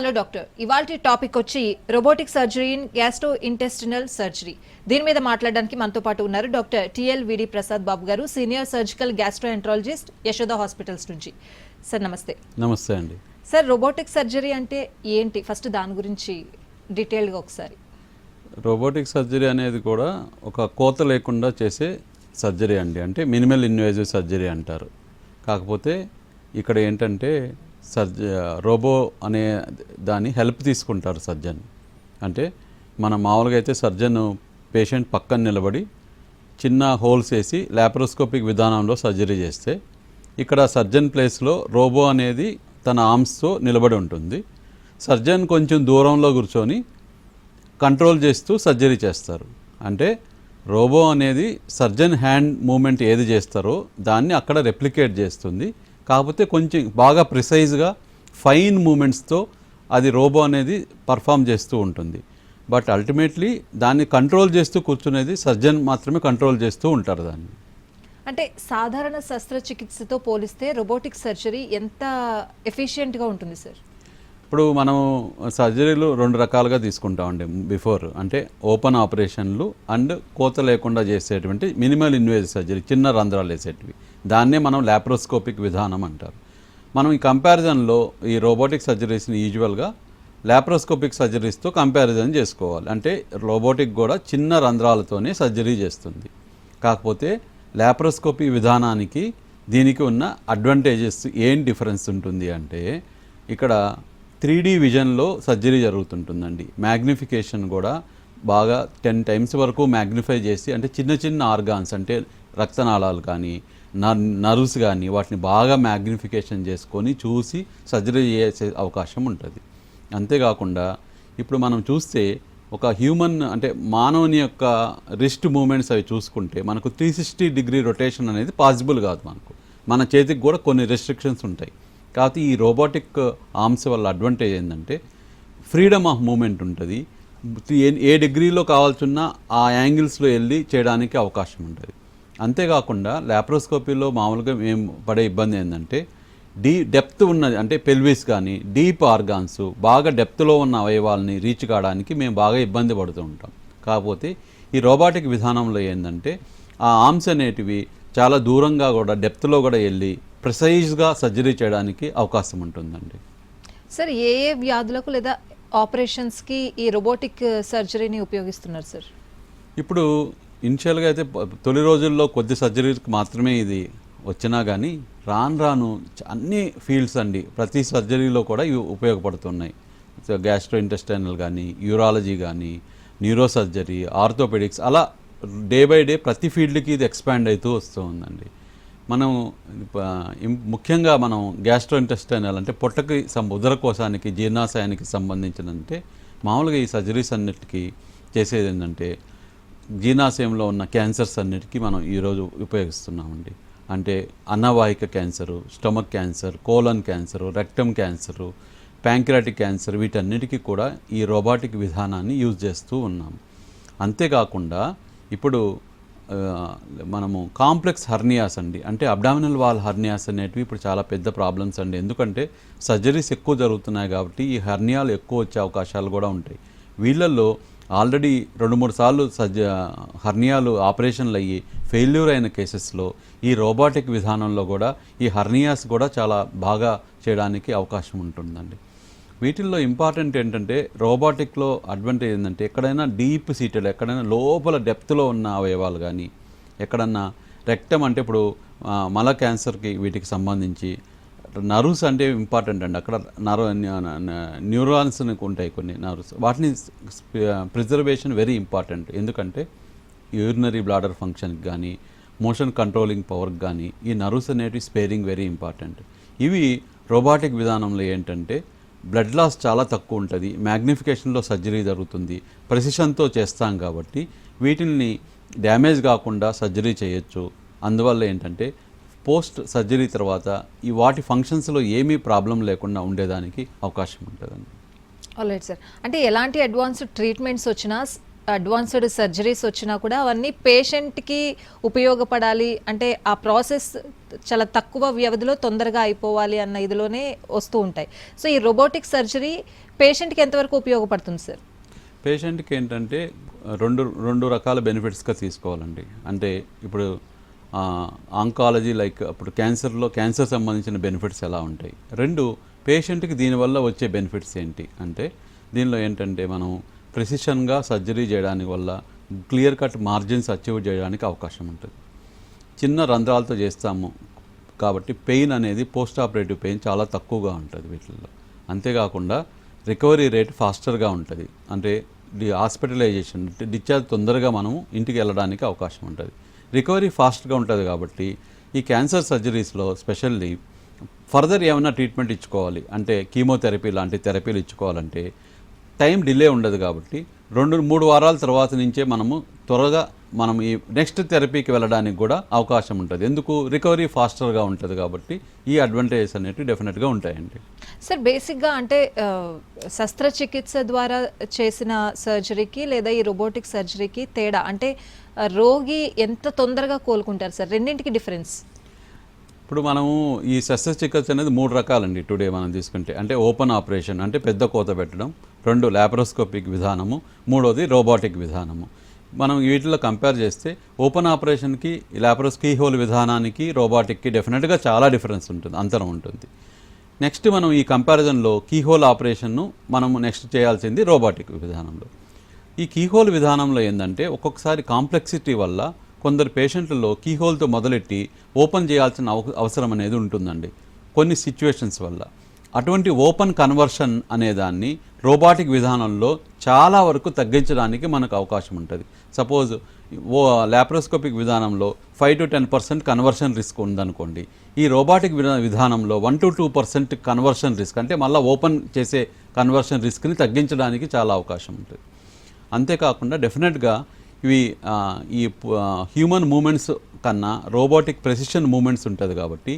Hello doctor, ఇవాల్టి topic వచ్చి robotic surgery in gastro intestinal surgery. దీని మీద మాట్లాడడానికి మనతో పాటు ఉన్నారు డాక్టర్ టిఎల్విడి ప్రసాద్ బాబు గారు, senior surgical gastroenterologist, Yashoda hospitals నుంచి. సార్ నమస్తే. నమస్తే అండి. సార్, రోబోటిక్ సర్జరీ అంటే ఏంటి? ఫస్ట్ దాని గురించి డీటెయిల్గా ఒకసారి. రోబోటిక్ సర్జరీ అనేది కూడా ఒక కోత లేకుండా చేసే సర్జరీ అండి. అంటే మినిమల్ ఇన్వేజివ్ సర్జరీ అంటారు. కాకపోతే ఇక్కడ ఏంటంటే రోబో అనే దాని హెల్ప్ తీసుకుంటారు సర్జన్. అంటే మనం మామూలుగా అయితే సర్జన్ పేషెంట్ పక్కన నిలబడి చిన్న హోల్స్ వేసి లాప్రోస్కోపిక్ విధానంలో సర్జరీ చేస్తే, ఇక్కడ సర్జన్ ప్లేస్లో రోబో అనేది తన ఆర్మ్స్తో నిలబడి ఉంటుంది. సర్జన్ కొంచెం దూరంలో కూర్చొని కంట్రోల్ చేస్తూ సర్జరీ చేస్తారు. అంటే రోబో అనేది సర్జన్ హ్యాండ్ మూమెంట్ ఏది చేస్తారో దాన్ని అక్కడ రెప్లికేట్ చేస్తుంది. కాకపోతే కొంచెం బాగా ప్రిసైజ్గా ఫైన్ మూమెంట్స్తో అది రోబో అనేది పర్ఫామ్ చేస్తూ ఉంటుంది. బట్ అల్టిమేట్లీ దాన్ని కంట్రోల్ చేస్తూ కూర్చునేది సర్జన్ మాత్రమే కంట్రోల్ చేస్తూ ఉంటారు దాన్ని. అంటే సాధారణ శస్త్రచికిత్సతో పోలిస్తే రోబోటిక్ సర్జరీ ఎంత ఎఫిషియెంట్గా ఉంటుంది సార్? ఇప్పుడు మనం సర్జరీలు రెండు రకాలుగా తీసుకుంటామండి. బిఫోర్ అంటే ఓపెన్ ఆపరేషన్లు అండ్ కోత లేకుండా చేసేటువంటి మినిమల్ ఇన్వేజివ్ సర్జరీ, చిన్న రంధ్రాలు వేసేటివి, దాన్నే మనం లాప్రోస్కోపిక్ విధానం అంటారు. మనం ఈ కంపారిజన్లో ఈ రోబోటిక్ సర్జరీస్ని యూజువల్గా లాప్రోస్కోపిక్ సర్జరీస్తో కంపారిజన్ చేసుకోవాలి. అంటే రోబోటిక్ కూడా చిన్న రంధ్రాలతోనే సర్జరీ చేస్తుంది. కాకపోతే లాప్రోస్కోపీ విధానానికి దీనికి ఉన్న అడ్వాంటేజెస్ ఏం డిఫరెన్స్ ఉంటుంది అంటే, ఇక్కడ 3D విజన్లో సర్జరీ జరుగుతుంటుందండి. మ్యాగ్నిఫికేషన్ కూడా బాగా 10 times వరకు మ్యాగ్నిఫై చేసి, అంటే చిన్న చిన్న ఆర్గాన్స్ అంటే రక్తనాళాలు కానీ నర్వ్స్ కానీ వాటిని బాగా మ్యాగ్నిఫికేషన్ చేసుకొని చూసి సర్జరీ చేసే అవకాశం ఉంటుంది. అంతేకాకుండా ఇప్పుడు మనం చూస్తే ఒక హ్యూమన్ అంటే మానవుని యొక్క రిస్ట్ మూమెంట్స్ అవి చూసుకుంటే మనకు 360 degree రొటేషన్ అనేది పాసిబుల్ కాదు. మన చేతికి కూడా కొన్ని రెస్ట్రిక్షన్స్ ఉంటాయి. కాకపోతే ఈ రోబోటిక్ ఆర్మ్స్ వల్ల అడ్వాంటేజ్ ఏంటంటే ఫ్రీడమ్ ఆఫ్ మూమెంట్ ఉంటుంది. ఏ డిగ్రీలో కావాల్సిన ఆ యాంగిల్స్లో వెళ్ళి చేయడానికి అవకాశం ఉంటుంది. అంతేకాకుండా లాప్రోస్కోపీలో మామూలుగా మేము పడే ఇబ్బంది ఏంటంటే డెప్త్ ఉన్నది, అంటే పెల్విస్ కానీ డీప్ ఆర్గాన్స్ బాగా డెప్త్లో ఉన్న అవయవాల్ని రీచ్ కావడానికి మేము బాగా ఇబ్బంది పడుతూ ఉంటాం. కాకపోతే ఈ రోబోటిక్ విధానంలో ఏంటంటే ఆ ఆర్మ్స్ అనేటివి చాలా దూరంగా కూడా డెప్త్లో కూడా వెళ్ళి ప్రిసైజ్గా సర్జరీ చేయడానికి అవకాశం ఉంటుందండి. సార్, ఏ ఏ వ్యాధులకు లేదా ఆపరేషన్స్కి ఈ రోబోటిక్ సర్జరీని ఉపయోగిస్తున్నారు సార్? ఇప్పుడు ఇనిషియల్గా అయితే తొలి రోజుల్లో కొద్ది సర్జరీకి మాత్రమే ఇది వచ్చినా కానీ రాను రాను అన్ని ఫీల్డ్స్ అండి, ప్రతి సర్జరీలో కూడా ఇవి ఉపయోగపడుతున్నాయి. గ్యాస్ట్రో ఇంటెస్టైనల్ కానీ, యూరాలజీ కానీ, న్యూరో సర్జరీ, ఆర్థోపెడిక్స్, అలా డే బై డే ప్రతి ఫీల్డ్కి ఇది ఎక్స్పాండ్ అవుతూ వస్తూ ఉందండి. మనం ముఖ్యంగా మనం గ్యాస్ట్రో ఇంటెస్టైనల్ అంటే పొట్టకి ఉదరకోశానికి, జీర్ణాశయానికి సంబంధించినంటే మామూలుగా ఈ సర్జరీస్ అన్నిటికీ చేసేది ఏంటంటే జీర్ణాశయంలో ఉన్న క్యాన్సర్స్ అన్నిటికీ మనం ఈరోజు ఉపయోగిస్తున్నామండి. అంటే అన్నవాహిక cancer, stomach cancer, colon cancer, rectum cancer, pancreatic cancer, వీటన్నిటికీ కూడా ఈ రోబోటిక్ విధానాన్ని యూజ్ చేస్తూ ఉన్నాం. అంతేకాకుండా ఇప్పుడు మనము కాంప్లెక్స్ హర్నియాస్ అండి, అంటే అబ్డామినల్ వాల్ హర్నియాస్ అనేటివి ఇప్పుడు చాలా పెద్ద ప్రాబ్లమ్స్ అండి. ఎందుకంటే సర్జరీస్ ఎక్కువ జరుగుతున్నాయి కాబట్టి ఈ హర్నియాలు ఎక్కువ వచ్చే అవకాశాలు కూడా ఉంటాయి. వీళ్ళల్లో ఆల్రెడీ 2-3 సార్లు హర్నియాలు ఆపరేషన్లు అయ్యి ఫెయిల్యూర్ అయిన కేసెస్లో ఈ రోబోటిక్ విధానంలో కూడా ఈ హర్నియాస్ కూడా చాలా బాగా చేయడానికి అవకాశం ఉంటుందండి. వీటిల్లో ఇంపార్టెంట్ ఏంటంటే రోబోటిక్లో అడ్వాంటేజ్ ఏంటంటే ఎక్కడైనా డీప్ సీటెడ్, ఎక్కడైనా లోపల డెప్త్లో ఉన్న అవయవాలు కానీ, ఎక్కడన్నా రెక్టమ్ అంటే ఇప్పుడు మల క్యాన్సర్కి వీటికి సంబంధించి నర్వ్స్ అంటే ఇంపార్టెంట్ అండి. అక్కడ న్యూరాన్స్ ఉంటాయి కొన్ని నర్వ్స్, వాటిని ప్రిజర్వేషన్ వెరీ ఇంపార్టెంట్. ఎందుకంటే యూరినరీ బ్లాడర్ ఫంక్షన్కి కానీ, మోషన్ కంట్రోలింగ్ పవర్కి కానీ ఈ నర్వ్స్ అనేటివి స్పేరింగ్ వెరీ ఇంపార్టెంట్. ఇవి రోబోటిక్ విధానంలో ఏంటంటే బ్లడ్ లాస్ చాలా తక్కువ ఉంటుంది, మ్యాగ్నిఫికేషన్లో సర్జరీ జరుగుతుంది, ప్రెసిషన్తో చేస్తాం కాబట్టి వీటిని డ్యామేజ్ కాకుండా సర్జరీ చేయొచ్చు. అందువల్ల ఏంటంటే పోస్ట్ సర్జరీ తర్వాత ఈ వాటి ఫంక్షన్స్లో ఏమీ ప్రాబ్లం లేకుండా ఉండేదానికి అవకాశం ఉంటుందండి. ఆల్రైట్ సార్, అంటే ఎలాంటి అడ్వాన్స్డ్ ట్రీట్మెంట్స్ వచ్చినా, అడ్వాన్స్డ్ సర్జరీస్ వచ్చినా కూడా అవన్నీ పేషెంట్కి ఉపయోగపడాలి అంటే ఆ ప్రాసెస్ చాలా తక్కువ వ్యవధిలో తొందరగా అయిపోవాలి అన్న ఇదిలోనే వస్తూ ఉంటాయి. సో ఈ రోబోటిక్ సర్జరీ పేషెంట్కి ఎంతవరకు ఉపయోగపడుతుంది సార్? పేషెంట్కి ఏంటంటే రెండు రకాల బెనిఫిట్స్గా తీసుకోవాలండి. అంటే ఇప్పుడు ఆంకాలజీ లైక్ ఇప్పుడు క్యాన్సర్ సంబంధించిన బెనిఫిట్స్ ఎలా ఉంటాయి, రెండు పేషెంట్కి దీనివల్ల వచ్చే బెనిఫిట్స్ ఏంటి అంటే దీనిలో ఏంటంటే మనం ప్రెసిషన్గా సర్జరీ చేయడానికి వల్ల క్లియర్ కట్ మార్జిన్స్ అచీవ్ చేయడానికి అవకాశం ఉంటుంది. చిన్న రంధ్రాలతో చేస్తాము కాబట్టి పెయిన్ అనేది పోస్ట్ ఆపరేటివ్ పెయిన్ చాలా తక్కువగా ఉంటుంది వీటిల్లో. అంతేకాకుండా రికవరీ రేట్ ఫాస్టర్గా ఉంటుంది. అంటే హాస్పిటలైజేషన్ డిశ్చార్జ్ తొందరగా మనము ఇంటికి వెళ్ళడానికి అవకాశం ఉంటుంది. రికవరీ ఫాస్ట్గా ఉంటుంది కాబట్టి ఈ క్యాన్సర్ సర్జరీస్లో స్పెషల్లీ ఫర్దర్ ఏమైనా ట్రీట్మెంట్ ఇచ్చుకోవాలి అంటే కీమోథెరపీ లాంటి థెరపీలు ఇచ్చుకోవాలంటే టైం డిలే ఉండదు కాబట్టి 2-3 వారాల తర్వాత నుంచే త్వరగా మనం ఈ నెక్స్ట్ థెరపీకి వెళ్ళడానికి కూడా అవకాశం ఉంటుంది. ఎందుకు? రికవరీ ఫాస్టర్గా ఉంటుంది కాబట్టి ఈ అడ్వాంటేజెస్ అనేవి డెఫినెట్గా ఉంటాయండి. సార్ బేసిక్గా అంటే శస్త్రచికిత్స ద్వారా చేసిన సర్జరీకి లేదా ఈ రోబోటిక్ సర్జరీకి తేడా అంటే రోగి ఎంత తొందరగా కోలుకుంటారు సార్? రెండింటికి డిఫరెన్స్? ఇప్పుడు మనము ఈ శస్త్రచికిత్స అనేది 3 రకాలండి టుడే మనం తీసుకుంటే. అంటే ఓపెన్ ఆపరేషన్ అంటే పెద్ద కోత పెట్టడం, 2 లాప్రోస్కోపిక్ విధానము, 3వది రోబోటిక్ విధానము. మనం వీటిలో కంపేర్ చేస్తే ఓపెన్ ఆపరేషన్కి లాప్రోస్కీ హోల్ విధానానికి రోబోటిక్కి డెఫినెట్గా చాలా డిఫరెన్స్ ఉంటుంది, అంతరం ఉంటుంది. నెక్స్ట్ మనం ఈ కంపారిజన్లో కీహోల్ ఆపరేషన్ను మనము నెక్స్ట్ చేయాల్సింది రోబోటిక్ విధానంలో. ఈ కీహోల్ విధానంలో ఏంటంటే ఒక్కొక్కసారి కాంప్లెక్సిటీ వల్ల కొందరు పేషెంట్లలో కీహోల్తో మొదలెట్టి ఓపెన్ చేయాల్సిన అవసరం అనేది ఉంటుందండి కొన్ని సిచ్యువేషన్స్ వల్ల. అటువంటి ఓపెన్ కన్వర్షన్ అనేదాన్ని రోబోటిక్ విధానంలో చాలా వరకు తగ్గించడానికి మనకు అవకాశం ఉంటుంది. సపోజ్ లాప్రోస్కోపిక్ విధానంలో 5-10% కన్వర్షన్ రిస్క్ ఉందనుకోండి, ఈ రోబోటిక్ విధానంలో 1-2% కన్వర్షన్ రిస్క్ అంటే మళ్ళీ ఓపెన్ చేసే కన్వర్షన్ రిస్క్ని తగ్గించడానికి చాలా అవకాశం ఉంటుంది. అంతేకాకుండా డెఫినెట్గా ఇవి ఈ హ్యూమన్ మూమెంట్స్ కన్నా రోబోటిక్ ప్రెసిషన్ మూమెంట్స్ ఉంటుంది కాబట్టి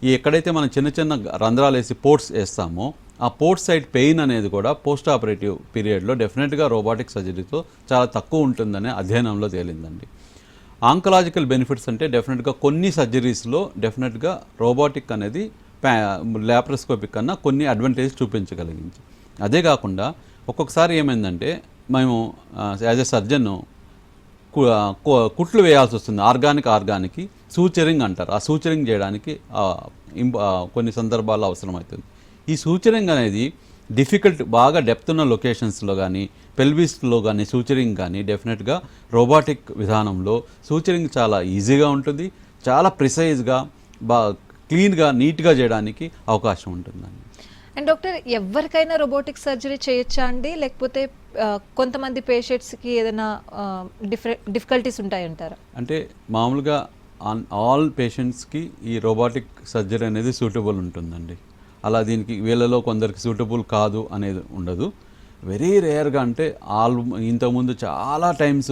ఈ ఎక్కడైతే మనం చిన్న చిన్న రంధ్రాలు వేసి పోర్ట్స్ వేస్తామో ఆ పోర్ట్ సైడ్ పెయిన్ అనేది కూడా పోస్ట్ ఆపరేటివ్ పీరియడ్లో డెఫినెట్గా రోబోటిక్ సర్జరీతో చాలా తక్కువ ఉంటుందనే అధ్యయనంలో తేలిందండి. ఆంకలాజికల్ బెనిఫిట్స్ అంటే డెఫినెట్గా కొన్ని సర్జరీస్లో డెఫినెట్గా రోబోటిక్ అనేది లాప్రోస్కోపిక్ కన్నా కొన్ని అడ్వాంటేజ్ చూపించగలిగింది. అదే కాకుండా ఒక్కొక్కసారి ఏమైందంటే మేము యాజ్ ఎ సర్జన్ కుట్లు వేయాల్సి వస్తుంది, ఆర్గానికి సూచరింగ్ అంటారు. ఆ సూచరింగ్ చేయడానికి కొన్ని సందర్భాల్లో అవసరమవుతుంది. ఈ సూచరింగ్ అనేది డిఫికల్ట్ బాగా డెప్త్ ఉన్న లొకేషన్స్లో కానీ పెల్విస్లో కానీ సూచరింగ్ కానీ డెఫినెట్గా రోబోటిక్ విధానంలో సూచరింగ్ చాలా ఈజీగా ఉంటుంది, చాలా ప్రిసైజ్గా క్లీన్గా నీట్గా చేయడానికి అవకాశం ఉంటుందండి. అండ్ డాక్టర్ ఎవరికైనా రోబోటిక్ సర్జరీ చేయొచ్చా అండి, లేకపోతే కొంతమంది పేషెంట్స్కి ఏదైనా డిఫికల్టీస్ ఉంటాయంటారా? అంటే మామూలుగా ఆల్ పేషెంట్స్కి ఈ రోబోటిక్ సర్జరీ అనేది సూటబుల్ ఉంటుందండి. అలా దీనికి వీళ్ళలో కొందరికి సూటబుల్ కాదు అనేది ఉండదు. వెరీ రేర్గా అంటే ఇంతకుముందు చాలా టైమ్స్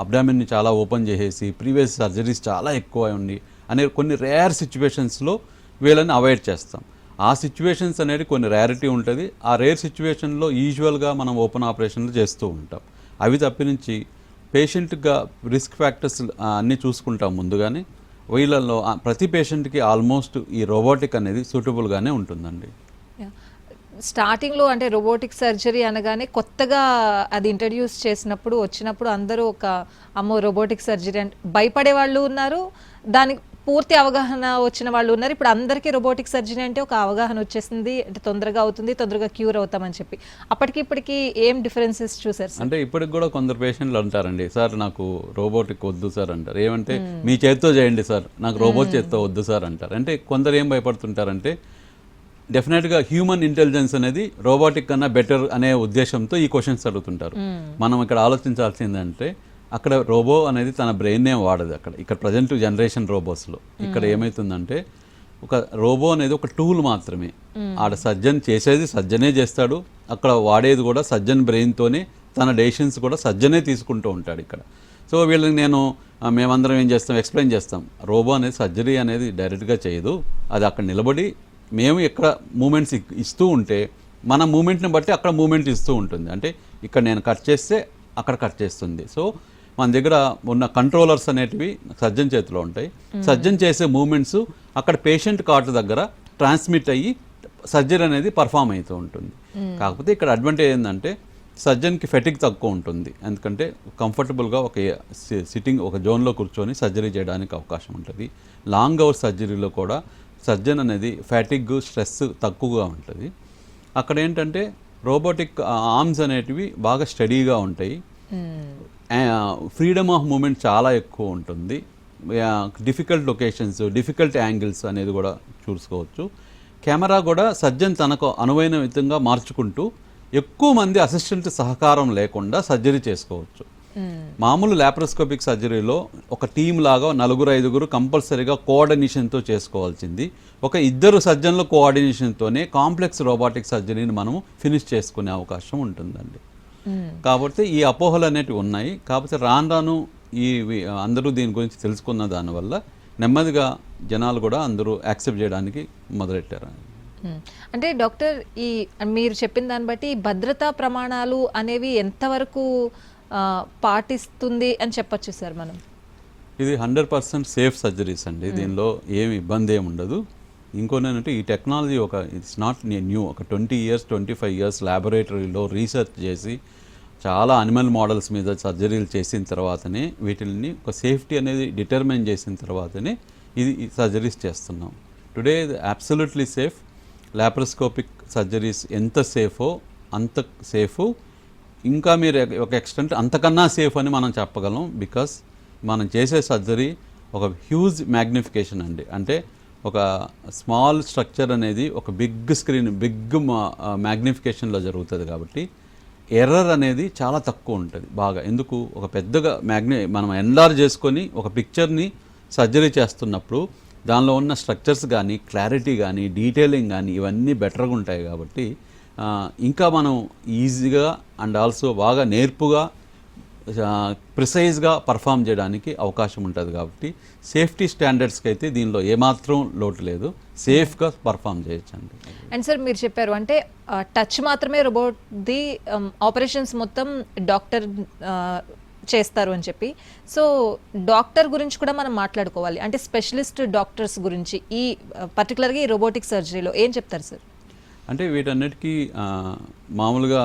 అబ్డామిన్ని చాలా ఓపెన్ చేసేసి ప్రీవియస్ సర్జరీస్ చాలా ఎక్కువ ఉండి అనే కొన్ని రేర్ సిచ్యువేషన్స్లో వీళ్ళని అవాయిడ్ చేస్తాం. ఆ సిచ్యువేషన్స్ అనేది కొన్ని రేరిటీ ఉంటుంది. ఆ రేర్ సిచ్యువేషన్లో యూజువల్గా మనం ఓపెన్ ఆపరేషన్లు చేస్తూ ఉంటాం. అవి తప్పించి పేషెంట్గా రిస్క్ ఫ్యాక్టర్స్ అన్నీ చూసుకుంటాం ముందుగానే. వీళ్ళల్లో ప్రతి పేషెంట్కి ఆల్మోస్ట్ ఈ రోబోటిక్ అనేది సూటబుల్గానే ఉంటుందండి. స్టార్టింగ్లో అంటే రోబోటిక్ సర్జరీ అనగానే కొత్తగా అది ఇంట్రడ్యూస్ చేసినప్పుడు వచ్చినప్పుడు అందరూ అమ్మో రోబోటిక్ సర్జరీ అంటే భయపడే వాళ్ళు ఉన్నారు, దానికి పూర్తి అవగాహన వచ్చిన వాళ్ళు ఉన్నారు. ఇప్పుడు అందరికీ రోబోటిక్ సర్జరీ అంటే ఒక అవగాహన వచ్చేసింది, అంటే తొందరగా అవుతుంది, తొందరగా క్యూర్ అవుతామని చెప్పి. ఇప్పటికి ఏం డిఫరెన్సెస్ చూసారు సార్? అంటే ఇప్పటికి కూడా కొందరు పేషెంట్లు అంటారండి, సార్ నాకు రోబోటిక్ వద్దు సార్ అంటారు. ఏమంటే మీ చేతితో చేయండి సార్, నాకు రోబోట్ చేతితో వద్దు సార్ అంటారు. అంటే కొందరు ఏం భయపడుతుంటారంటే డెఫినెట్గా హ్యూమన్ ఇంటెలిజెన్స్ అనేది రోబోటిక్ కన్నా బెటర్ అనే ఉద్దేశంతో ఈ క్వశ్చన్స్ అడుగుతుంటారు. మనం ఇక్కడ ఆలోచించాల్సిందంటే అక్కడ రోబో అనేది తన బ్రెయిన్నే వాడదు. ఇక్కడ ప్రజెంట్ జనరేషన్ రోబోస్లో ఇక్కడ ఏమవుతుందంటే ఒక రోబో అనేది ఒక టూల్ మాత్రమే. ఆడ సర్జన్ చేసేది సర్జనే చేస్తాడు, అక్కడ వాడేది కూడా సర్జన్ బ్రెయిన్తోనే, తన డెసిషన్స్ కూడా సర్జనే తీసుకుంటూ ఉంటాడు ఇక్కడ. సో వీళ్ళకి మేమందరం ఏం చేస్తాం, ఎక్స్ప్లెయిన్ చేస్తాం, రోబో అనేది సర్జరీ అనేది డైరెక్ట్గా చేయదు, అది అక్కడ నిలబడి మేము ఎక్కడ మూమెంట్స్ ఇస్తూ ఉంటే మన మూమెంట్ని బట్టి అక్కడ మూమెంట్ ఇస్తూ ఉంటుంది. అంటే ఇక్కడ నేను కట్ చేస్తే అక్కడ కట్ చేస్తుంది. సో మన దగ్గర ఉన్న కంట్రోలర్స్ అనేటివి సర్జన్ చేతిలో ఉంటాయి. సర్జన్ చేసే మూమెంట్స్ అక్కడ పేషెంట్ కార్డు దగ్గర ట్రాన్స్మిట్ అయ్యి సర్జరీ అనేది పర్ఫామ్ అవుతూ ఉంటుంది. కాకపోతే ఇక్కడ అడ్వాంటేజ్ ఏంటంటే సర్జన్కి ఫెటిక్ తక్కువ ఉంటుంది, ఎందుకంటే కంఫర్టబుల్గా ఒక సిట్టింగ్ ఒక జోన్లో కూర్చొని సర్జరీ చేయడానికి అవకాశం ఉంటుంది. లాంగ్ అవర్స్ సర్జరీలో కూడా సర్జన్ అనేది ఫ్యాటిక్ స్ట్రెస్ తక్కువగా ఉంటుంది. అక్కడ ఏంటంటే రోబోటిక్ ఆర్మ్స్ అనేటివి బాగా స్టడీగా ఉంటాయి, ఫ్రీడమ్ ఆఫ్ మూమెంట్ చాలా ఎక్కువ ఉంటుంది, డిఫికల్ట్ లొకేషన్స్ డిఫికల్ట్ యాంగిల్స్ అనేది కూడా చూసుకోవచ్చు. కెమెరా కూడా సర్జన్ తనకు అనువైన విధంగా మార్చుకుంటూ ఎక్కువ మంది అసిస్టెంట్ సహకారం లేకుండా సర్జరీ చేసుకోవచ్చు. మామూలు లాప్రోస్కోపిక్ సర్జరీలో ఒక టీం లాగా 4-5 కంపల్సరీగా కోఆర్డినేషన్తో చేసుకోవాల్సింది. ఒక 2 సర్జన్ల కోఆర్డినేషన్తోనే కాంప్లెక్స్ రోబోటిక్ సర్జరీని మనము ఫినిష్ చేసుకునే అవకాశం ఉంటుందండి. కాబట్టి ఈ అపోహలు అనేటివి ఉన్నాయి. కాకపోతే రాను అందరూ దీని గురించి తెలుసుకున్న దానివల్ల నెమ్మదిగా జనాలు కూడా అందరూ యాక్సెప్ట్ చేయడానికి మొదలెట్టారు. అంటే డాక్టర్, ఈ మీరు చెప్పిన దాన్ని బట్టి భద్రతా ప్రమాణాలు అనేవి ఎంతవరకు పాటిస్తుంది అని చెప్పొచ్చు సార్ మనం? ఇది 100% సేఫ్ సర్జరీస్ అండి, దీనిలో ఏమి ఇబ్బంది ఏమి ఉండదు. ఇంకోనేంటంటే ఈ టెక్నాలజీ ఇట్స్ నాట్ న్యూ, ఒక 20 years 25 years ల్యాబొరేటరీలో రీసెర్చ్ చేసి చాలా అనిమల్ మోడల్స్ మీద సర్జరీలు చేసిన తర్వాతనే వీటిని ఒక సేఫ్టీ అనేది డిటర్మైన్ చేసిన తర్వాతనే ఇది సర్జరీస్ చేస్తున్నాం. Today absolutely safe. Laparoscopic surgeries ఎంత సేఫో అంత సేఫ్, ఇంకా మీరు ఒక ఎక్స్టెంట్ అంతకన్నా సేఫ్ అని మనం చెప్పగలం. బికాస్ మనం చేసే సర్జరీ ఒక హ్యూజ్ మ్యాగ్నిఫికేషన్ అండి. అంటే ఒక స్మాల్ స్ట్రక్చర్ అనేది ఒక బిగ్ స్క్రీన్ బిగ్ మ్యాగ్నిఫికేషన్లో జరుగుతుంది కాబట్టి ఎర్రర్ అనేది చాలా తక్కువ ఉంటుంది బాగా. ఎందుకు ఒక పెద్దగా మనం ఎన్లార్జ్ చేసుకొని ఒక పిక్చర్ని సర్జరీ చేస్తున్నప్పుడు దానిలో ఉన్న స్ట్రక్చర్స్ కానీ క్లారిటీ కానీ డీటెయిలింగ్ కానీ ఇవన్నీ బెటర్గా ఉంటాయి కాబట్టి ఇంకా మనం ఈజీగా అండ్ ఆల్సో బాగా నేర్పుగా ప్రిసైజ్గా పర్ఫామ్ చేయడానికి అవకాశం ఉంటుంది. కాబట్టి సేఫ్టీ స్టాండర్డ్స్కి అయితే దీనిలో ఏమాత్రం లోటు లేదు, సేఫ్గా పర్ఫామ్ చేయొచ్చండి. అండ్ సార్ మీరు చెప్పారు అంటే టచ్ మాత్రమే రోబోట్ది ఆపరేషన్స్ మొత్తం డాక్టర్ చేస్తారు అని చెప్పి. సో డాక్టర్ గురించి కూడా మనం మాట్లాడుకోవాలి, అంటే స్పెషలిస్ట్ డాక్టర్స్ గురించి ఈ పర్టికులర్గా ఈ రోబోటిక్ సర్జరీలో ఏం చెప్తారు సార్? అంటే వీటన్నిటికీ మామూలుగా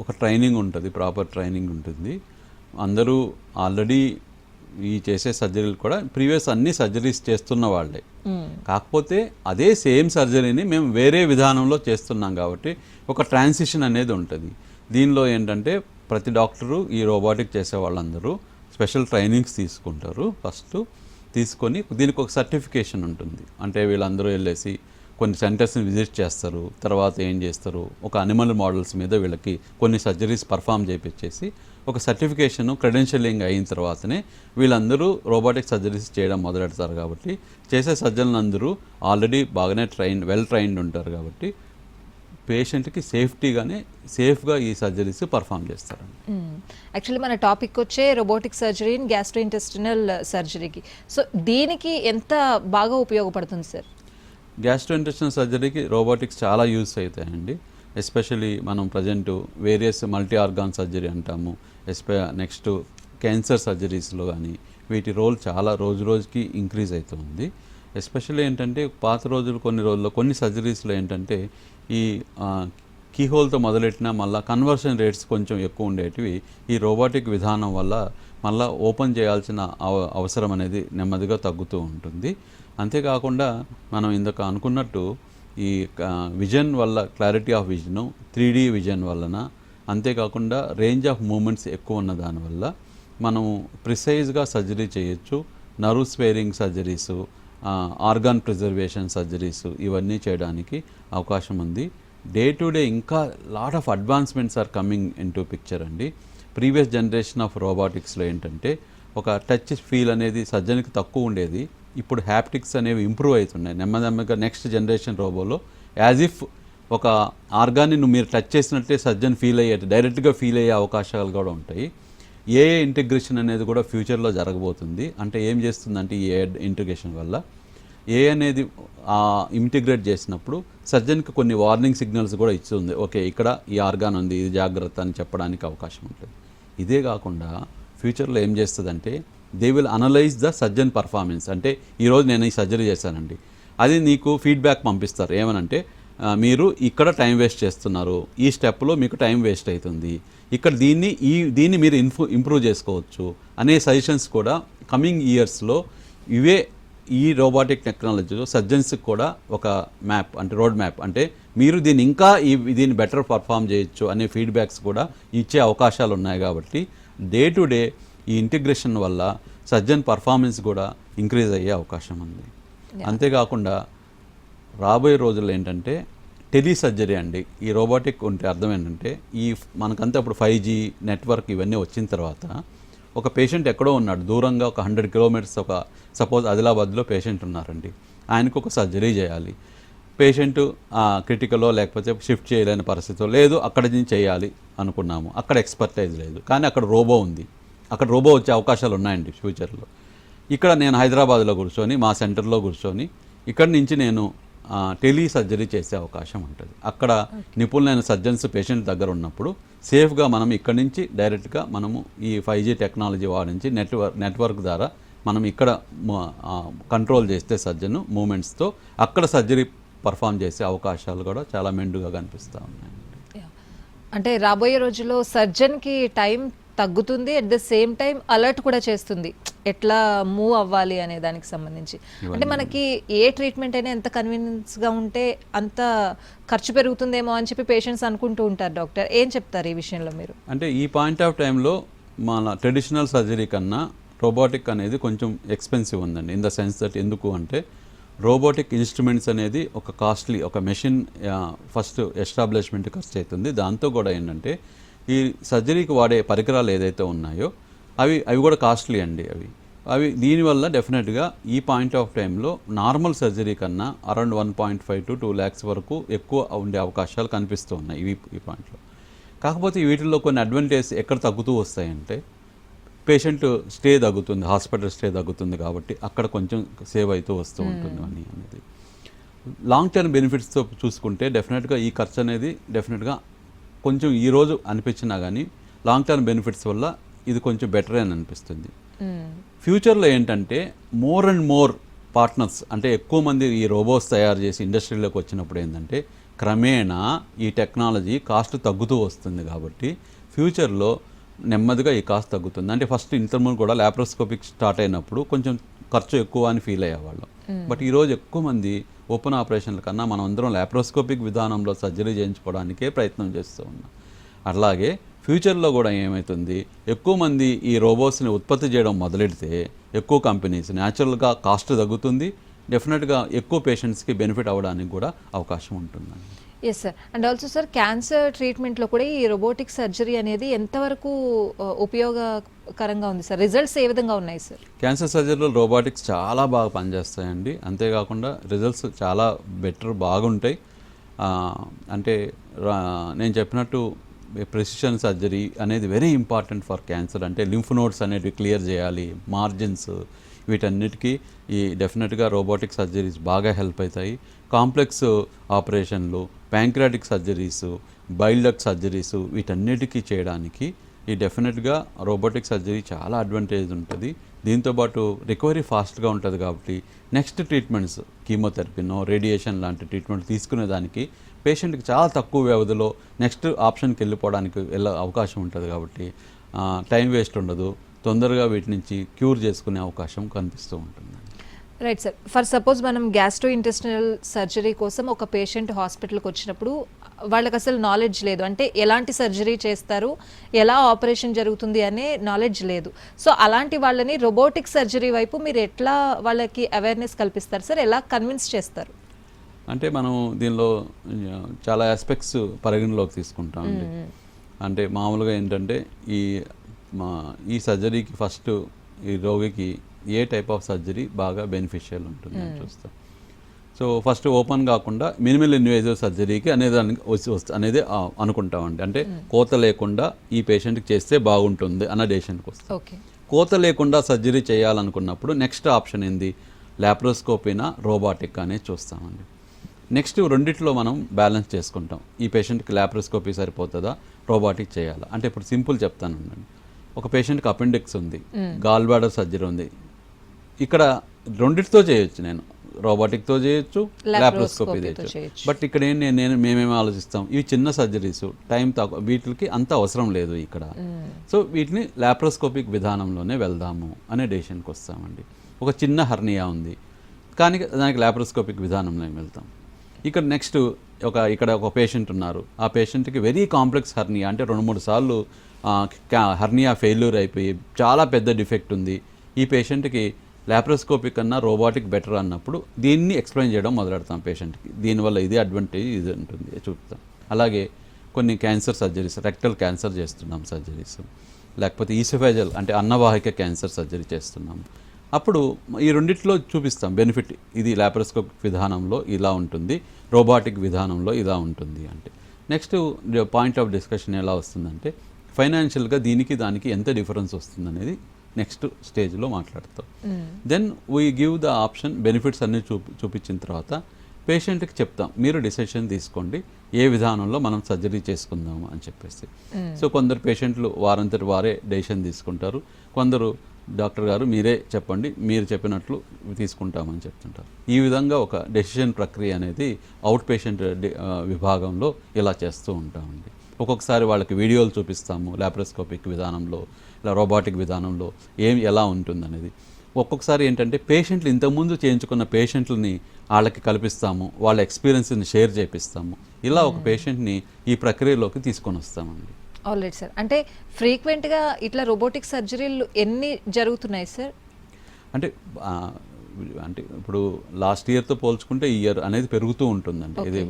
ఒక ట్రైనింగ్ ఉంటుంది, ప్రాపర్ ట్రైనింగ్ ఉంటుంది. అందరూ ఆల్రెడీ ఈ చేసే సర్జరీలు కూడా ప్రీవియస్ అన్ని సర్జరీస్ చేస్తున్న వాళ్ళే, కాకపోతే అదే సేమ్ సర్జరీని మేము వేరే విధానంలో చేస్తున్నాం కాబట్టి ఒక ట్రాన్సిషన్ అనేది ఉంటుంది. దీనిలో ఏంటంటే ప్రతి డాక్టరు ఈ రోబోటిక్ చేసే వాళ్ళందరూ స్పెషల్ ట్రైనింగ్స్ తీసుకుంటారు. ఫస్ట్ తీసుకొని దీనికి ఒక సర్టిఫికేషన్ ఉంటుంది. అంటే వీళ్ళందరూ వెళ్ళేసి కొన్ని సెంటర్స్ని విజిట్ చేస్తారు, తర్వాత ఏం చేస్తారు ఒక అనిమల్ మోడల్స్ మీద వీళ్ళకి కొన్ని సర్జరీస్ పర్ఫామ్ చేయించేసి ఒక సర్టిఫికేషన్ క్రెడెన్షియలింగ్ అయిన తర్వాతనే వీళ్ళందరూ రోబోటిక్ సర్జరీస్ చేయడం మొదలెడతారు. కాబట్టి చేసే సర్జన్లు అందరూ ఆల్రెడీ బాగానే వెల్ ట్రైన్డ్ ఉంటారు కాబట్టి పేషెంట్కి సేఫ్గా ఈ సర్జరీస్ పర్ఫామ్ చేస్తారు. యాక్చువల్లీ మన టాపిక్ వచ్చే రోబోటిక్ సర్జరీ గ్యాస్ట్రోఇంటెస్టినల్ సర్జరీకి. సో దీనికి ఎంత బాగా ఉపయోగపడుతుంది సార్? గ్యాస్ట్రోఇంటెస్టినల్ సర్జరీకి రోబోటిక్స్ చాలా యూజ్ అవుతాయండి. ఎస్పెషలీ మనం present various multi organ surgery అంటాము, నెక్స్ట్ క్యాన్సర్ సర్జరీస్లో కానీ వీటి రోల్ చాలా రోజుకి ఇంక్రీజ్ అవుతుంది. ఎస్పెషల్లీ ఏంటంటే పాత రోజులు కొన్ని సర్జరీస్లో ఏంటంటే ఈ కీహోల్తో మొదలెట్టిన మళ్ళీ కన్వర్షన్ రేట్స్ కొంచెం ఎక్కువ ఉండేటివి ఈ రోబోటిక్ విధానం వల్ల మళ్ళీ ఓపెన్ చేయాల్సిన అవసరం అనేది నెమ్మదిగా తగ్గుతూ ఉంటుంది. అంతేకాకుండా మనం ఇందాక అనుకున్నట్టు ఈ విజన్ వల్ల clarity of vision 3D vision వలన, అంతేకాకుండా రేంజ్ ఆఫ్ మూమెంట్స్ ఎక్కువ ఉన్న దానివల్ల మనం ప్రిసైజ్గా సర్జరీ చేయొచ్చు. Nerve sparing surgeries, organ preservation surgeries ఇవన్నీ చేయడానికి అవకాశం ఉంది. డే టు డే ఇంకా lot of advancements are coming into picture అండి. ప్రీవియస్ జనరేషన్ ఆఫ్ రోబోటిక్స్లో ఏంటంటే ఒక టచ్ ఫీల్ అనేది సర్జన్కి తక్కువ ఉండేది. ఇప్పుడు హ్యాప్టిక్స్ అనేవి ఇంప్రూవ్ అవుతున్నాయి నెమ్మదిగా. నెక్స్ట్ జనరేషన్ రోబోలో యాజ్ ఇఫ్ ఒక ఆర్గాన్ని మీరు టచ్ చేసినట్టే సర్జన్ డైరెక్ట్గా ఫీల్ అయ్యే అవకాశాలు కూడా ఉంటాయి. ఏ ఇంటిగ్రేషన్ అనేది కూడా ఫ్యూచర్లో జరగబోతుంది. అంటే ఏం చేస్తుందంటే ఈ ఇంటిగ్రేషన్ వల్ల అనేది ఇంటిగ్రేట్ చేసినప్పుడు సర్జన్కి కొన్ని వార్నింగ్ సిగ్నల్స్ కూడా ఇస్తుంది. ఓకే, ఇక్కడ ఈ ఆర్గాన్ ఉంది, ఇది జాగ్రత్త అని చెప్పడానికి అవకాశం ఉంటుంది. ఇదే కాకుండా ఫ్యూచర్లో ఏం చేస్తుందంటే they will analyse the surgeon performance. అంటే ఈరోజు నేను ఈ సర్జరీ చేశానండి, అది నీకు ఫీడ్బ్యాక్ పంపిస్తారు. ఏమనంటే మీరు ఇక్కడ టైం వేస్ట్ చేస్తున్నారు, ఈ స్టెప్లో మీకు టైం వేస్ట్ అవుతుంది, ఇక్కడ దీన్ని మీరు ఇంప్రూవ్ చేసుకోవచ్చు అనే సజెషన్స్ కూడా కమింగ్ ఇయర్స్లో ఇవే ఈ రోబోటిక్ టెక్నాలజీలో సర్జన్స్కి కూడా ఒక మ్యాప్, అంటే రోడ్ మ్యాప్, అంటే మీరు దీన్ని ఇంకా దీన్ని బెటర్ పర్ఫామ్ చేయొచ్చు అనే ఫీడ్బ్యాక్స్ కూడా ఇచ్చే అవకాశాలు ఉన్నాయి. కాబట్టి డే టు డే ఈ ఇంటిగ్రేషన్ వల్ల సర్జన్ పర్ఫార్మెన్స్ కూడా ఇంక్రీజ్ అయ్యే అవకాశం ఉంది. అంతేకాకుండా రాబోయే రోజుల్లో ఏంటంటే టెలి సర్జరీ అండి. ఈ రోబోటిక్ ఉంటే అర్థం ఏంటంటే మనకంతా ఇప్పుడు 5G నెట్వర్క్ ఇవన్నీ వచ్చిన తర్వాత ఒక పేషెంట్ ఎక్కడో ఉన్నాడు దూరంగా, ఒక 100 కిలోమీటర్స్, ఒక సపోజ్ ఆదిలాబాద్లో పేషెంట్ ఉన్నారండి, ఆయనకు ఒక సర్జరీ చేయాలి. పేషెంట్ క్రిటికల్లో లేకపోతే షిఫ్ట్ చేయలేని పరిస్థితిలో లేదు, అక్కడి నుంచి చేయాలి అనుకున్నాము, అక్కడ ఎక్స్పర్టైజ్ లేదు, కానీ అక్కడ రోబో ఉంది, అక్కడ రోబో వచ్చే అవకాశాలు ఉన్నాయండి ఫ్యూచర్లో. ఇక్కడ నేను హైదరాబాద్లో కూర్చొని, మా సెంటర్లో కూర్చొని ఇక్కడి నుంచి నేను టెలి సర్జరీ చేసే అవకాశం ఉంటుంది. అక్కడ నిపుణులైన సర్జన్స్ పేషెంట్ దగ్గర ఉన్నప్పుడు సేఫ్గా మనం ఇక్కడి నుంచి డైరెక్ట్గా మనము ఈ 5G టెక్నాలజీ వాడించి నెట్వర్క్ ద్వారా మనం ఇక్కడ కంట్రోల్ చేస్తే సర్జన్ మూమెంట్స్తో అక్కడ సర్జరీ పర్ఫామ్ చేసే అవకాశాలు కూడా చాలా మెండుగా కనిపిస్తూ ఉన్నాయి. అంటే రాబోయే రోజుల్లో సర్జన్కి టైం తగ్గుతుంది, at the same time alert కూడా చేస్తుంది ఎట్లా మూవ్ అవ్వాలి అనే దానికి సంబంధించి. అంటే మనకి ఏ ట్రీట్మెంట్ అయినా ఎంత కన్వీనియన్స్గా ఉంటే అంత ఖర్చు పెరుగుతుందేమో అని చెప్పి పేషెంట్స్ అనుకుంటూ ఉంటారు. డాక్టర్ ఏం చెప్తారు ఈ విషయంలో మీరు? అంటే ఈ పాయింట్ ఆఫ్ టైంలో మన ట్రెడిషనల్ సర్జరీ కన్నా రోబోటిక్ అనేది కొంచెం ఎక్స్పెన్సివ్ ఉందండి. ఇన్ ద సెన్స్ దట్ ఎందుకు అంటే రోబోటిక్ ఇన్స్ట్రుమెంట్స్ అనేది ఒక కాస్ట్లీ, ఒక మెషిన్ ఫస్ట్ ఎస్టాబ్లిష్మెంట్ ఖర్చు అవుతుంది. దాంతో కూడా ఏంటంటే ఈ సర్జరీకి వాడే పరికరాలు ఏదైతే ఉన్నాయో అవి కూడా కాస్ట్లీ అండి. అవి దీనివల్ల డెఫినెట్గా ఈ పాయింట్ ఆఫ్ టైంలో నార్మల్ సర్జరీ కన్నా అరౌండ్ 1.5 to 2 lakhs వరకు ఎక్కువ ఉండే అవకాశాలు కనిపిస్తూ ఉన్నాయి ఈ పాయింట్లో. కాకపోతే వీటిల్లో కొన్ని అడ్వాంటేజ్ ఎక్కడ తగ్గుతూ వస్తాయంటే పేషెంట్ స్టే తగ్గుతుంది, హాస్పిటల్ స్టే తగ్గుతుంది, కాబట్టి అక్కడ కొంచెం సేవ్ అవుతూ వస్తూ ఉంటుంది అనేది. లాంగ్ టర్మ్ బెనిఫిట్స్తో చూసుకుంటే డెఫినెట్గా ఈ ఖర్చు అనేది డెఫినెట్గా కొంచెం ఈరోజు అనిపించినా కానీ లాంగ్ టర్మ్ బెనిఫిట్స్ వల్ల ఇది కొంచెం బెటర్ అని అనిపిస్తుంది. ఫ్యూచర్లో ఏంటంటే మోర్ అండ్ మోర్ పార్ట్నర్స్, అంటే ఎక్కువ మంది ఈ రోబోట్స్ తయారు చేసి ఇండస్ట్రీలోకి వచ్చినప్పుడు ఏంటంటే క్రమేణా ఈ టెక్నాలజీ కాస్ట్ తగ్గుతూ వస్తుంది. కాబట్టి ఫ్యూచర్లో నెమ్మదిగా ఈ కాస్ట్ తగ్గుతుంది. అంటే ఫస్ట్ ఇంతకుముందు కూడా ల్యాప్రోస్కోపిక్ స్టార్ట్ అయినప్పుడు కొంచెం ఖర్చు ఎక్కువ అని ఫీల్ అయ్యేవాళ్ళం. బట్ ఈరోజు ఎక్కువ మంది ఓపెన్ ఆపరేషన్ల కన్నా మనం అందరం ల్యాప్రోస్కోపిక్ విధానంలో సర్జరీ చేయించుకోవడానికే ప్రయత్నం చేస్తూ ఉన్నాం. అలాగే ఫ్యూచర్లో కూడా ఏమవుతుంది, ఎక్కువ మంది ఈ రోబోట్స్ని ఉత్పత్తి చేయడం మొదలెడితే ఎక్కువ కంపెనీస్ న్యాచురల్గా కాస్ట్ తగ్గుతుంది, డెఫినెట్గా ఎక్కువ పేషెంట్స్కి బెనిఫిట్ అవ్వడానికి కూడా అవకాశం ఉంటుందండి. Yes sir. And also sir cancer ట్రీట్మెంట్లో కూడా ఈ రోబోటిక్ సర్జరీ అనేది ఎంతవరకు ఉపయోగకరంగా ఉంది సార్? రిజల్ట్స్ ఏ విధంగా ఉన్నాయి సార్? క్యాన్సర్ సర్జరీలో రోబోటిక్స్ చాలా బాగా పనిచేస్తాయండి. అంతేకాకుండా రిజల్ట్స్ చాలా బెటర్ బాగుంటాయి. అంటే నేను చెప్పినట్టు ప్రెసిషన్ సర్జరీ అనేది వెరీ ఇంపార్టెంట్ ఫర్ క్యాన్సర్. అంటే లింఫ్ నోడ్స్ అనేవి క్లియర్ చేయాలి, మార్జిన్స్, వీటన్నిటికీ ఈ డెఫినెట్గా రోబోటిక్ సర్జరీస్ బాగా హెల్ప్ అవుతాయి. కాంప్లెక్స్ ఆపరేషన్లు, pancreatic surgeries, bile duct surgeries, వీటన్నిటికీ చేయడానికి ఈ డెఫినెట్గా రోబోటిక్ సర్జరీ చాలా అడ్వాంటేజ్ ఉంటుంది. దీంతోపాటు రికవరీ ఫాస్ట్గా ఉంటుంది. కాబట్టి నెక్స్ట్ ట్రీట్మెంట్స్, కీమోథెరపీనో రేడియేషన్ లాంటి ట్రీట్మెంట్ తీసుకునేదానికి పేషెంట్కి చాలా తక్కువ వ్యవధిలో నెక్స్ట్ ఆప్షన్కి వెళ్ళిపోవడానికి అవకాశం ఉంటుంది. కాబట్టి టైం వేస్ట్ ఉండదు, తొందరగా వీటి నుంచి క్యూర్ చేసుకునే అవకాశం కనిపిస్తూ ఉంటుంది. Right sir. ఫర్ సపోజ్ మనం గ్యాస్ట్రో ఇంటెస్టినల్ సర్జరీ కోసం ఒక పేషెంట్ హాస్పిటల్కి వచ్చినప్పుడు వాళ్ళకి అసలు నాలెడ్జ్ లేదు, అంటే ఎలాంటి సర్జరీ చేస్తారు, ఎలా ఆపరేషన్ జరుగుతుంది అనే నాలెడ్జ్ లేదు. సో అలాంటి వాళ్ళని రోబోటిక్ సర్జరీ వైపు మీరు ఎట్లా వాళ్ళకి అవేర్నెస్ కల్పిస్తారు సార్? ఎలా కన్విన్స్ చేస్తారు? అంటే మనం దీనిలో చాలా ఆస్పెక్ట్స్ పరిగణలోకి తీసుకుంటామండి. అంటే మామూలుగా ఏంటంటే ఈ సర్జరీకి ఫస్ట్ ఈ రోగికి ఏ టైప్ ఆఫ్ సర్జరీ బాగా బెనిఫిషియల్ ఉంటుంది అని చూస్తాం. సో ఫస్ట్ ఓపెన్ కాకుండా మినిమల్ ఇన్వేజివ్ సర్జరీకి అనేది అనుకుంటామండి. అంటే కోత లేకుండా ఈ పేషెంట్కి చేస్తే బాగుంటుంది అన్న డెసిషన్కి వస్తాం. కోత లేకుండా సర్జరీ చేయాలనుకున్నప్పుడు నెక్స్ట్ ఆప్షన్ ఏంది, ల్యాప్రోస్కోపీనా రోబోటిక్ అనేది చూస్తామండి. నెక్స్ట్ రెండిట్లో మనం బ్యాలెన్స్ చేసుకుంటాం. ఈ పేషెంట్కి ల్యాప్రోస్కోపీ సరిపోతుందా, రోబోటిక్ చేయాలా? అంటే ఇప్పుడు సింపుల్ చెప్తానండి. ఒక పేషెంట్కి అపెండిక్స్ ఉంది, గాల్ బ్లాడర్ సర్జరీ ఉంది. ఇక్కడ రెండిటితో చేయొచ్చు, నేను రోబోటిక్తో చేయొచ్చు, లాప్రోస్కోపీ చేయొచ్చు. బట్ ఇక్కడ మేమేమి ఆలోచిస్తాం, ఇవి చిన్న సర్జరీస్, టైం తక్కువ, వీటికి అంత అవసరం లేదు ఇక్కడ. సో వీటిని లాప్రోస్కోపిక్ విధానంలోనే వెళ్దాము అనే డెసిషన్కి వస్తామండి. ఒక చిన్న హర్నియా ఉంది కానీ దానికి లాప్రోస్కోపిక్ విధానంలో వెళ్తాం. ఇక్కడ నెక్స్ట్ ఇక్కడ ఒక పేషెంట్ ఉన్నారు, ఆ పేషెంట్కి వెరీ కాంప్లెక్స్ హర్నియా, అంటే 2-3 సార్లు హర్నియా ఫెయిల్యూర్ అయిపోయి చాలా పెద్ద డిఫెక్ట్ ఉంది. ఈ పేషెంట్కి లాప్రోస్కోపిక్ కన్నా రోబోటిక్ బెటర్ అన్నప్పుడు దీన్ని ఎక్స్ప్లెయిన్ చేయడం మొదలెడతాం పేషెంట్కి. దీనివల్ల ఇది అడ్వాంటేజ్, ఇది ఉంటుంది చూపుతాం. అలాగే కొన్ని క్యాన్సర్ సర్జరీస్, రెక్టల్ క్యాన్సర్ చేస్తున్నాం సర్జరీస్, లేకపోతే ఈసోఫేజల్ అంటే అన్నవాహిక క్యాన్సర్ సర్జరీ చేస్తున్నాం. అప్పుడు ఈ రెండిట్లో చూపిస్తాం బెనిఫిట్, ఇది లాప్రోస్కోపిక్ విధానంలో ఇలా ఉంటుంది, రోబోటిక్ విధానంలో ఇలా ఉంటుంది. అంటే నెక్స్ట్ పాయింట్ ఆఫ్ డిస్కషన్ ఎలా వస్తుందంటే ఫైనాన్షియల్గా దీనికి దానికి ఎంత డిఫరెన్స్ వస్తుంది అనేది నెక్స్ట్ స్టేజ్లో మాట్లాడతాం. Then we give the option, benefits అన్నీ చూపించిన తర్వాత పేషెంట్కి చెప్తాం, మీరు డిసిషన్ తీసుకోండి ఏ విధానంలో మనం సర్జరీ చేసుకుందాము అని చెప్పేసి. సో కొందరు పేషెంట్లు వారంతటి వారే డెసిషన్ తీసుకుంటారు, కొందరు డాక్టర్ గారు మీరే చెప్పండి, మీరు చెప్పినట్లు తీసుకుంటామని చెప్తుంటారు. ఈ విధంగా ఒక డెసిషన్ ప్రక్రియ అనేది అవుట్ పేషెంట్ విభాగంలో ఇలా చేస్తూ ఉంటామండి. ఒక్కొక్కసారి వాళ్ళకి వీడియోలు చూపిస్తాము లాప్రోస్కోపిక్ విధానంలో, ఇలా రోబోటిక్ విధానంలో ఎలా ఉంటుందనేది. ఒక్కొక్కసారి ఏంటంటే పేషెంట్లు ఇంతకుముందు చేయించుకున్న పేషెంట్లని వాళ్ళకి కల్పిస్తాము, వాళ్ళ ఎక్స్పీరియన్స్ని షేర్ చేపిస్తాము. ఇలా ఒక పేషెంట్ని ఈ ప్రక్రియలోకి తీసుకొని వస్తామండి. ఆల్రైట్ సార్, అంటే ఫ్రీక్వెంట్గా ఇట్లా రోబోటిక్ సర్జరీలు ఎన్ని జరుగుతున్నాయి సార్? అంటే ఇప్పుడు లాస్ట్ ఇయర్తో పోల్చుకుంటే ఈ ఇయర్ అనేది పెరుగుతూ ఉంటుందండి. ఇది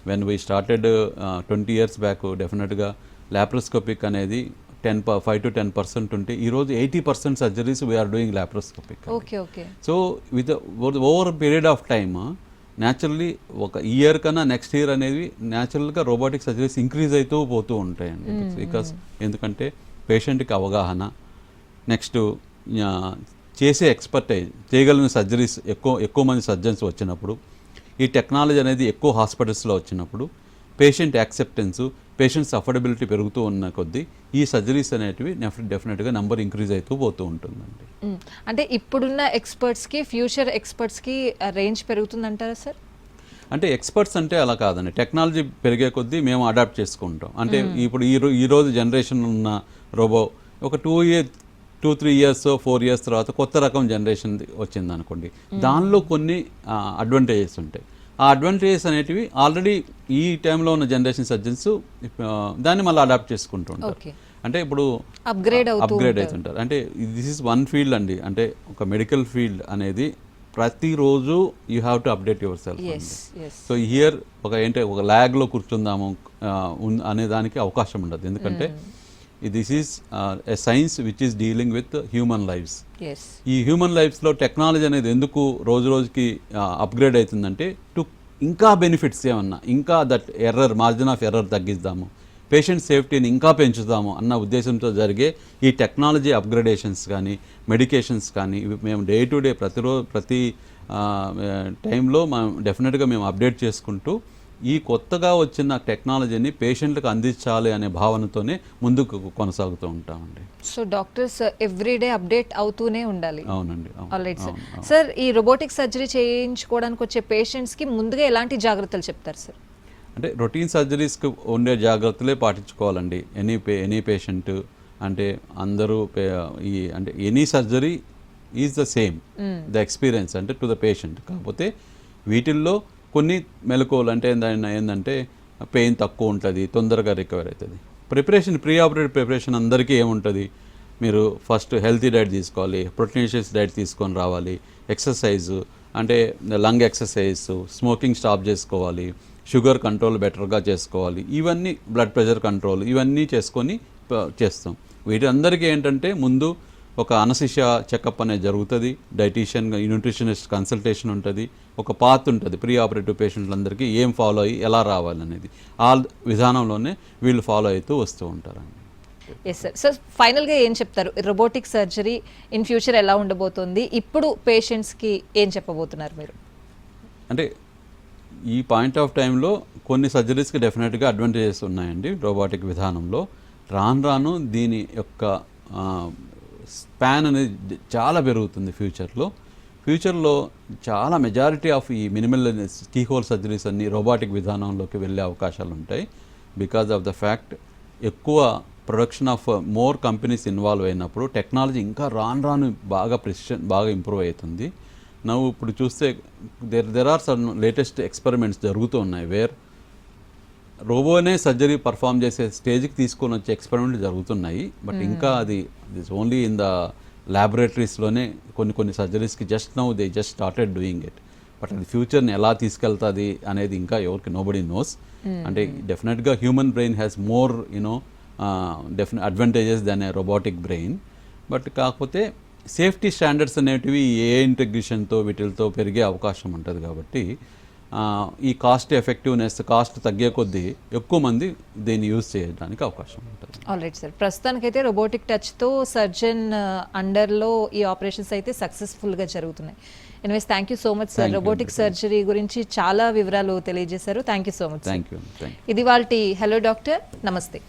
when we started 20 years back డెఫినెట్గా లాప్రోస్కోపిక్ అనేది 5 to 10% ఉంటే ఈరోజు 80% surgeries we're doing laparoscopic. So with over period of time naturally ఒక ఇయర్ కన్నా నెక్స్ట్ ఇయర్ అనేది న్యాచురల్గా రోబోటిక్ సర్జరీస్ ఇంక్రీజ్ అవుతూ పోతూ ఉంటాయండి. బికాస్ ఎందుకంటే పేషెంట్కి అవగాహన, నెక్స్ట్ చేసే ఎక్స్పర్టైజ్, చేయగలిగిన సర్జరీస్ ఎక్కువ మంది సర్జన్స్ వచ్చినప్పుడు, ఈ టెక్నాలజీ అనేది ఎక్కువ హాస్పిటల్స్లో వచ్చినప్పుడు పేషెంట్ యాక్సెప్టెన్సు, పేషెంట్స్ అఫోర్డబిలిటీ పెరుగుతూ ఉన్న కొద్దీ ఈ సర్జరీస్ అనేటివి డెఫినెట్గా నెంబర్ ఇంక్రీజ్ అవుతూ పోతూ ఉంటుందండి. అంటే ఇప్పుడున్న ఎక్స్పర్ట్స్కి ఫ్యూచర్ ఎక్స్పర్ట్స్కి రేంజ్ పెరుగుతుందంటారా సార్? అంటే ఎక్స్పర్ట్స్ అంటే అలా కాదండి, టెక్నాలజీ పెరిగే కొద్దీ మేము అడాప్ట్ చేసుకుంటాం. అంటే ఇప్పుడు ఈరోజు జనరేషన్ ఉన్న రోబో ఒక 2-3 years 4 years తర్వాత కొత్త రకం జనరేషన్ వచ్చింది అనుకోండి, దానిలో కొన్ని అడ్వాంటేజెస్ ఉంటాయి. ఆ అడ్వాంటేజెస్ అనేటివి ఆల్రెడీ ఈ టైంలో ఉన్న జనరేషన్ సర్జన్స్ దాన్ని మళ్ళీ అడాప్ట్ చేసుకుంటూ ఉంటారు. అంటే ఇప్పుడు అప్గ్రేడ్ అవుతుంటారు. అంటే దిస్ ఈజ్ వన్ ఫీల్డ్ అండి, అంటే ఒక మెడికల్ ఫీల్డ్ అనేది ప్రతిరోజు you have to update yourself. So here ఒక ల్యాగ్లో కూర్చుందాము అనే దానికి అవకాశం ఉండదు. ఎందుకంటే this is a science which is dealing with human lives. ఈ హ్యూమన్ లైఫ్స్లో టెక్నాలజీ అనేది ఎందుకు రోజు రోజుకి అప్గ్రేడ్ అవుతుందంటే ఇంకా బెనిఫిట్స్ ఏమన్నా, ఇంకా మార్జిన్ ఆఫ్ ఎర్రర్ తగ్గిద్దాము, పేషెంట్ సేఫ్టీని ఇంకా పెంచుదాము అన్న ఉద్దేశంతో జరిగే ఈ టెక్నాలజీ అప్గ్రేడేషన్స్ కానీ మెడికేషన్స్ కానీ ఇవి మేము డే టు డే ప్రతి టైంలో మనం డెఫినెట్గా మేము అప్డేట్ చేసుకుంటూ ఈ కొత్తగా వచ్చిన టెక్నాలజీని పేషెంట్లకు అందించాలి అనే భావనతోనే ముందుకు కొనసాగుతూ ఉంటామండి. సో డాక్టర్స్ ఎవ్రీడే అప్డేట్ అవుతూనే ఉండాలి. అవునండి. Alright sir. సార్, ఈ రోబోటిక్ సర్జరీ చేయించుకోవడానికి వచ్చే పేషెంట్స్కి ముందుగా ఎలాంటి జాగ్రత్తలు చెప్తారు సార్? అంటే రొటీన్ సర్జరీస్కి ఉండే జాగ్రత్తలే పాటించుకోవాలండి. ఎనీ పేషెంట్ అంటే అందరూ అంటే any surgery is the same the experience అంటే టు ద పేషెంట్. కాకపోతే వీటిల్లో కొన్ని మెలకువలు అంటే ఏంటంటే పెయిన్ తక్కువ ఉంటుంది, తొందరగా రికవర్ అవుతుంది. ప్రీ ఆపరేటివ్ ప్రిపరేషన్ అందరికీ ఏముంటుంది, మీరు ఫస్ట్ హెల్తీ డైట్ తీసుకోవాలి, ప్రోటీనిషియస్ డైట్ తీసుకొని రావాలి, ఎక్సర్సైజ్ అంటే లంగ్ ఎక్సర్సైజ్, స్మోకింగ్ స్టాప్ చేసుకోవాలి, షుగర్ కంట్రోల్ బెటర్గా చేసుకోవాలి, ఇవన్నీ బ్లడ్ ప్రెషర్ కంట్రోల్ ఇవన్నీ చేసుకొని చేస్తాం. వీటందరికీ ఏంటంటే ముందు ఒక అనసిషియా చెకప్ అనేది జరుగుతుంది, డైటీషియన్ న్యూట్రిషనిస్ట్ కన్సల్టేషన్ ఉంటుంది, ఒక పాత్ ఉంటుంది ప్రీ ఆపరేటివ్ పేషెంట్లందరికీ ఏం ఫాలో అయ్యి ఎలా రావాలనేది ఆ విధానంలోనే వీళ్ళు ఫాలో అవుతూ వస్తూ ఉంటారండి. Yes sir. సో ఫైనల్గా ఏం చెప్తారు, రోబోటిక్ సర్జరీ ఇన్ ఫ్యూచర్ ఎలా ఉండబోతుంది, ఇప్పుడు పేషెంట్స్కి ఏం చెప్పబోతున్నారు మీరు? అంటే ఈ పాయింట్ ఆఫ్ టైంలో కొన్ని సర్జరీస్కి డెఫినెట్గా అడ్వాంటేజెస్ ఉన్నాయండి రోబోటిక్ విధానంలో. రాను దీని యొక్క స్పాన్ అనేది చాలా పెరుగుతుంది ఫ్యూచర్లో చాలా మెజారిటీ ఆఫ్ ఈ మినిమల్ కీహోల్ సర్జరీస్ అన్ని రోబోటిక్ విధానంలోకి వెళ్ళే అవకాశాలు ఉంటాయి. బికాజ్ ఆఫ్ ద ఫ్యాక్ట్ ఎక్కువ production of more companies involve అయినప్పుడు టెక్నాలజీ ఇంకా రాను బాగా బాగా ఇంప్రూవ్ అవుతుంది. నువ్వు ఇప్పుడు చూస్తే there are some latest experiments జరుగుతూ ఉన్నాయి వేర్ రోబోనే సర్జరీ పర్ఫామ్ చేసే స్టేజ్కి తీసుకొని వచ్చే ఎక్స్పెరిమెంట్లు జరుగుతున్నాయి. బట్ ఇంకా అది ఓన్లీ ఇన్ ద ల్యాబొరేటరీస్లోనే కొన్ని సర్జరీస్కి just started doing it. But అది ఫ్యూచర్ని ఎలా తీసుకెళ్తుంది అనేది ఇంకా ఎవరికి నోబడీ నోస్. అంటే డెఫినెట్గా human brain has more advantages than A robotic brain. But కాకపోతే సేఫ్టీ స్టాండర్డ్స్ అనేటివి ఏ ఇంటిగ్రేషన్తో వీటితో పెరిగే అవకాశం ఉంటుంది. కాబట్టి ఈ కాస్ట్ తగ్గే కొద్దీ ఎక్కువ మంది దీన్ని యూజ్ చేయడానికి అవకాశం ఉంటుంది. ఆల్రైట్ సార్, ప్రస్తుతానికైతే రోబోటిక్ టచ్తో సర్జన్ అండర్లో ఈ ఆపరేషన్స్ అయితే సక్సెస్ఫుల్గా జరుగుతున్నాయి. Anyways thank you so much sir. Robotic surgery గురించి చాలా వివరాలు తెలియజేశారు. Thank you so much. Thank you. ఇది వాళ్ళ హలో డాక్టర్, నమస్తే.